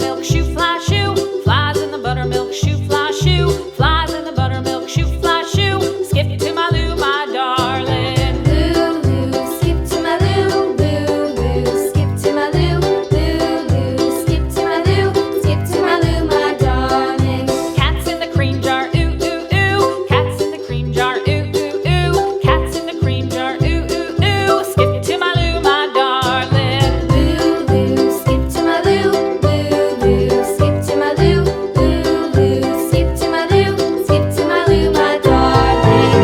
buttermilk shoe, fly shoe. Flies in the buttermilk shoe, fly shoe. Flies in the buttermilk shoe, fly shoe. Skip to my Lou, my darling. Lou, skip to my Lou, Lou, skip to my Lou, Lou, skip to my Lou, skip to my Lou, my darling. Cats in the cream jar, ooh, ooh, ooh. Cats in the cream jar, ooh, ooh, ooh. Cats in the cream jar, ooh, ooh, ooh. Skip to my Lou, my darling. Lou, skip to my Lou, Lou, skip to my Lou, Lou, skip to my Lou, skip to my Lou, my darling.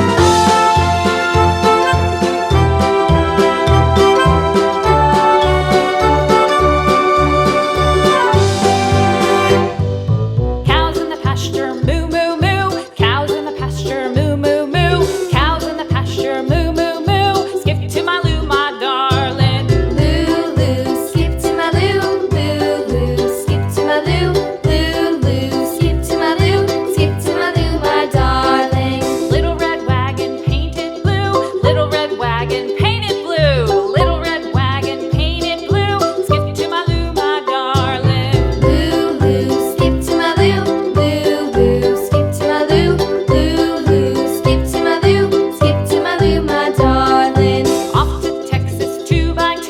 Cows in the pasture, moo, moo, moo. Cows in the pasture, moo, moo, moo. Cows in the pasture, moo, moo, moo. Skip to my Lou, my darling. Lou, skip to my Lou, Lou, skip to my Lou, Lou, skip to my Lou, skip to my Lou, my darling. Little red wagon painted blue. Little red wagon painted blue. Little red wagon painted blue. Skip to my Lou, my darling. Lou, skip to my Lou, Lou, skip to my Lou, Lou, skip to my Lou, skip to my Lou, my darling. Off to Texas 2x2.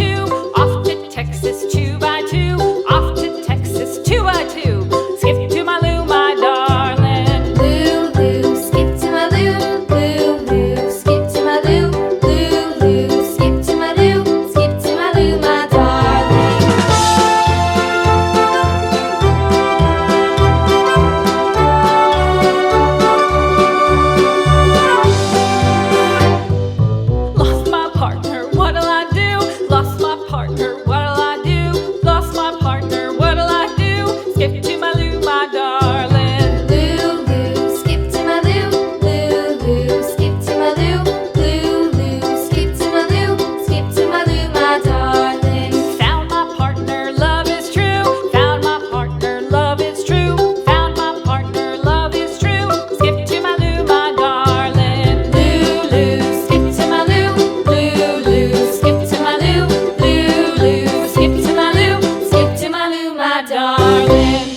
Off to Texas 2x2. Off to Texas 2x2. Skip to my Lou, my darling. Lou, skip to my Lou, Lou, skip to my Lou, Lou, skip to my Lou, skip to my Lou, my darling. Lost my partner, what'll I do? Lost my partner, what'll I do? Lost my partner, what'll I do? Skip to my Lou, my darling. Lou, skip to my Lou, Lou, skip to my Lou, Lou, skip to my Lou, skip to my Lou, my darling. Found my partner, love is true. Found my partner, love is true. Found my partner, love is true. Skip to my Lou, my darling. Lou, skip to my Lou, Lou, skip to my Lou, Lou, skip to my Lou, skip to my Lou, my darling.